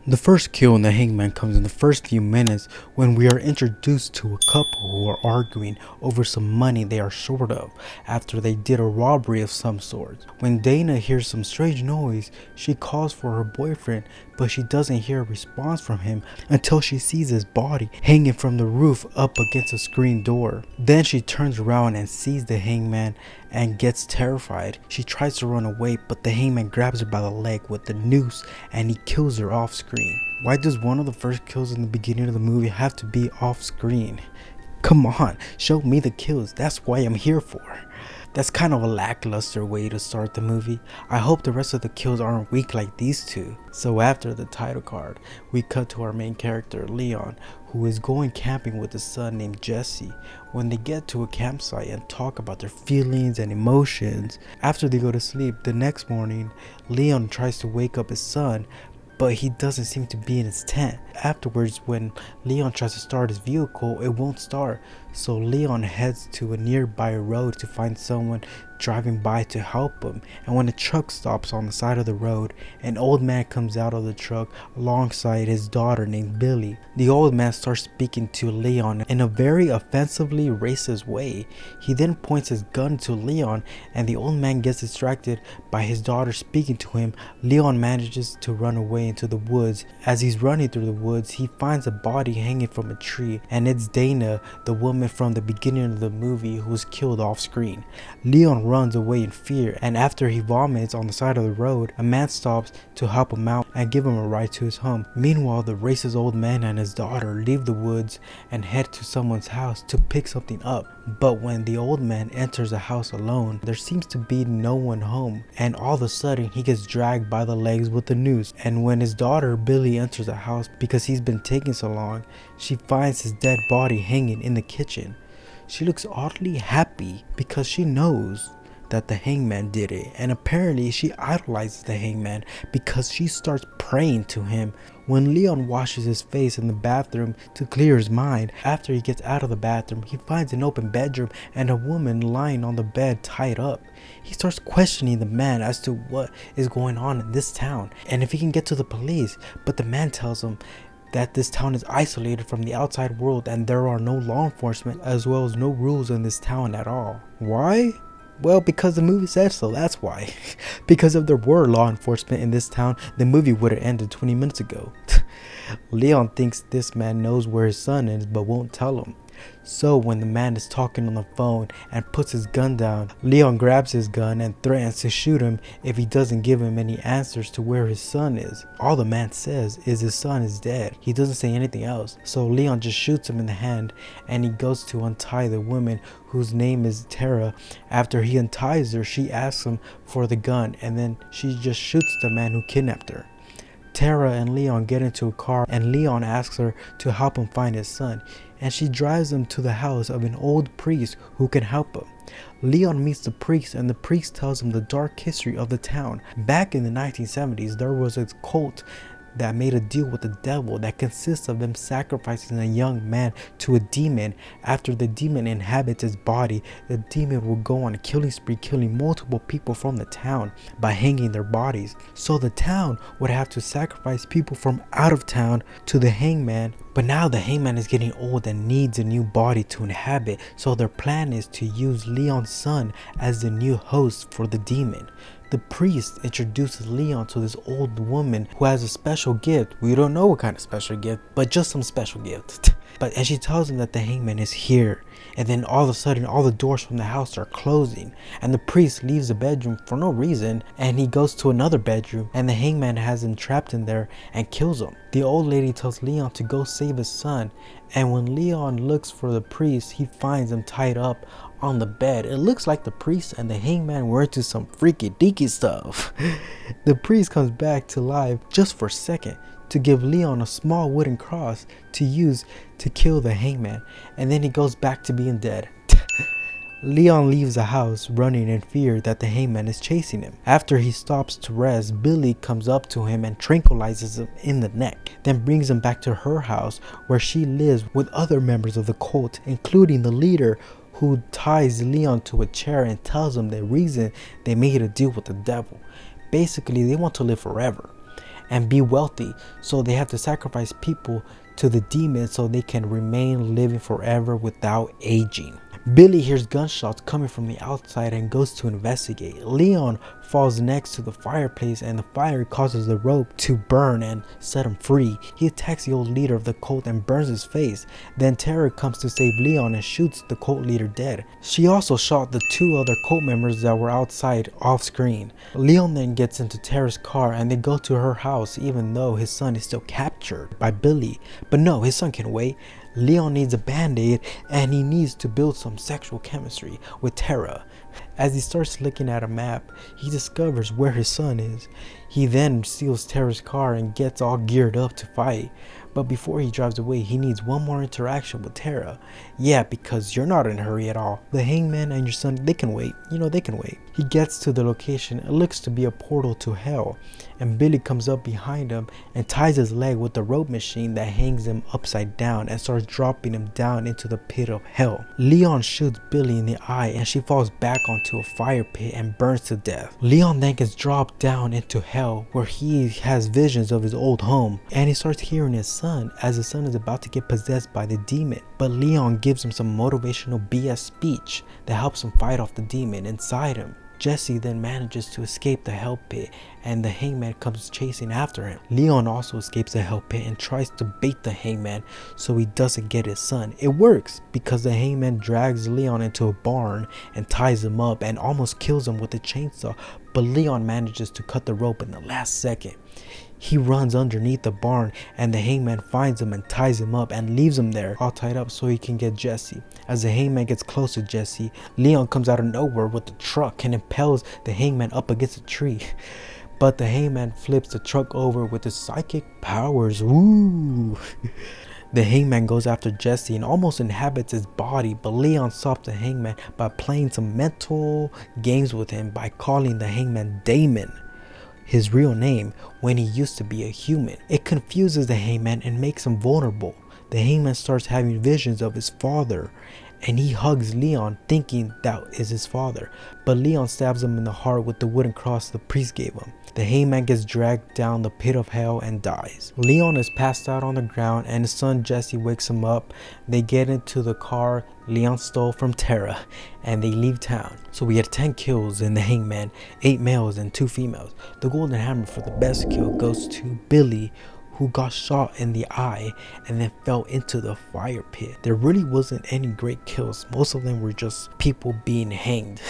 The first kill in the Hangman comes in the first few minutes when we are introduced to a couple who are arguing over some money they are short of after they did a robbery of some sort. When Dana hears some strange noise, she calls for her boyfriend, but she doesn't hear a response from him until she sees his body hanging from the roof up against a screen door. Then she turns around and sees the Hangman and gets terrified. She tries to run away, but the Hangman grabs her by the leg with the noose and he kills her off screen. Why does one of the first kills in the beginning of the movie have to be off screen? Come on, show me the kills. That's why I'm here for. That's kind of a lackluster way to start the movie. I hope the rest of the kills aren't weak like these two. So after the title card, we cut to our main character, Leon, who is going camping with his son named Jesse. When they get to a campsite and talk about their feelings and emotions, after they go to sleep, the next morning, Leon tries to wake up his son, but he doesn't seem to be in his tent. Afterwards, when Leon tries to start his vehicle, it won't start. So Leon heads to a nearby road to find someone driving by to help him. And when a truck stops on the side of the road, an old man comes out of the truck alongside his daughter named Billy. The old man starts speaking to Leon in a very offensively racist way. He then points his gun to Leon and the old man gets distracted by his daughter speaking to him. Leon manages to run away into the woods. As he's running through the woods, he finds a body hanging from a tree, and it's Dana, the woman from the beginning of the movie who was killed off screen. Leon runs away in fear, and after he vomits on the side of the road, a man stops to help him out and give him a ride to his home. Meanwhile, the racist old man and his daughter leave the woods and head to someone's house to pick something up. But when the old man enters the house alone, there seems to be no one home, and all of a sudden he gets dragged by the legs with the noose. And when his daughter Billy enters the house because he's been taking so long, she finds his dead body hanging in the kitchen. She looks oddly happy because she knows that the Hangman did it, and apparently she idolizes the Hangman because she starts praying to him. When Leon washes his face in the bathroom to clear his mind, after he gets out of the bathroom, he finds an open bedroom and a woman lying on the bed tied up. He starts questioning the man as to what is going on in this town and if he can get to the police, but the man tells him that this town is isolated from the outside world and there are no law enforcement as well as no rules in this town at all. Why? Well, because the movie said so, that's why. Because if there were law enforcement in this town, the movie would have ended 20 minutes ago. Leon thinks this man knows where his son is but won't tell him. So when the man is talking on the phone and puts his gun down, Leon grabs his gun and threatens to shoot him if he doesn't give him any answers to where his son is. All the man says is his son is dead. He doesn't say anything else. So Leon just shoots him in the hand and he goes to untie the woman whose name is Tara. After he unties her, she asks him for the gun and then she just shoots the man who kidnapped her. Tara and Leon get into a car and Leon asks her to help him find his son, and she drives him to the house of an old priest who can help him. Leon meets the priest and the priest tells him the dark history of the town. Back in the 1970s, there was a cult that made a deal with the devil that consists of them sacrificing a young man to a demon. After the demon inhabits his body, the demon will go on a killing spree, killing multiple people from the town by hanging their bodies. So the town would have to sacrifice people from out of town to the Hangman. But now the Hangman is getting old and needs a new body to inhabit, so their plan is to use Leon's son as the new host for the demon. The priest introduces Leon to this old woman who has a special gift. We don't know what kind of special gift, but just some special gift. And she tells him that the Hangman is here. And then all of a sudden, all the doors from the house are closing. And the priest leaves the bedroom for no reason. And he goes to another bedroom. And the Hangman has him trapped in there and kills him. The old lady tells Leon to go save his son. And when Leon looks for the priest, he finds him tied up on the bed. It looks like the priest and the Hangman were into some freaky deaky stuff. The priest comes back to life just for a second to give Leon a small wooden cross to use to kill the Hangman, and then he goes back to being dead. Leon leaves the house running in fear that the Hangman is chasing him. After he stops to rest, Billy comes up to him and tranquilizes him in the neck, then brings him back to her house where she lives with other members of the cult, including the leader, who ties Leon to a chair and tells him the reason they made a deal with the devil. Basically, they want to live forever. and be wealthy. So they have to sacrifice people to the demons so they can remain living forever without aging. Billy hears gunshots coming from the outside and goes to investigate. Leon falls next to the fireplace and the fire causes the rope to burn and set him free. He attacks the old leader of the cult and burns his face. Then Tara comes to save Leon and shoots the cult leader dead. She also shot the 2 other cult members that were outside off screen. Leon then gets into Tara's car and they go to her house even though his son is still captured by Billy. But no, his son can wait. Leon needs a band-aid and he needs to build some sexual chemistry with Tara. As he starts looking at a map, he discovers where his son is. He then steals Tara's car and gets all geared up to fight. But before he drives away, he needs one more interaction with Tara. Yeah, because you're not in a hurry at all. The Hangman and your son, they can wait. They can wait. He gets to the location. It looks to be a portal to hell. And Billy comes up behind him and ties his leg with the rope machine that hangs him upside down and starts dropping him down into the pit of hell. Leon shoots Billy in the eye and she falls back onto a fire pit and burns to death. Leon then gets dropped down into hell where he has visions of his old home and he starts hearing his son as his son is about to get possessed by the demon. But Leon gives him some motivational BS speech that helps him fight off the demon inside him. Jesse then manages to escape the hell pit and the Hangman comes chasing after him. Leon also escapes the hell pit and tries to bait the Hangman so he doesn't get his son. It works because the Hangman drags Leon into a barn and ties him up and almost kills him with a chainsaw, but Leon manages to cut the rope in the last second. He runs underneath the barn and the Hangman finds him and ties him up and leaves him there all tied up so he can get Jesse. As the Hangman gets close to Jesse, Leon comes out of nowhere with the truck and impels the Hangman up against a tree. But the Hangman flips the truck over with his psychic powers. Woo! The Hangman goes after Jesse and almost inhabits his body, but Leon stops the Hangman by playing some mental games with him by calling the Hangman Damon, his real name, when he used to be a human. It confuses the Hangman and makes him vulnerable. The Hangman starts having visions of his father and he hugs Leon thinking that is his father, but Leon stabs him in the heart with the wooden cross the priest gave him. The Hangman gets dragged down the pit of hell and dies. Leon is passed out on the ground and his son Jesse wakes him up. They get into the car Leon stole from Tara and they leave town. So we had 10 kills in the Hangman, 8 males and 2 females. The golden hammer for the best kill goes to Billy, who got shot in the eye and then fell into the fire pit. There really wasn't any great kills. Most of them were just people being hanged.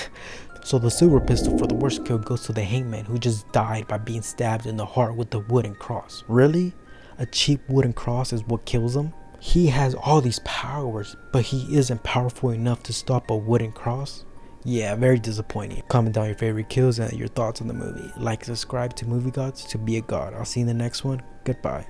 So the silver pistol for the worst kill goes to the Hangman, who just died by being stabbed in the heart with the wooden cross. Really? A cheap wooden cross is what kills him? He has all these powers, but he isn't powerful enough to stop a wooden cross? Yeah, very disappointing. Comment down your favorite kills and your thoughts on the movie. Like and subscribe to Movie Gods to be a god. I'll see you in the next one. Goodbye.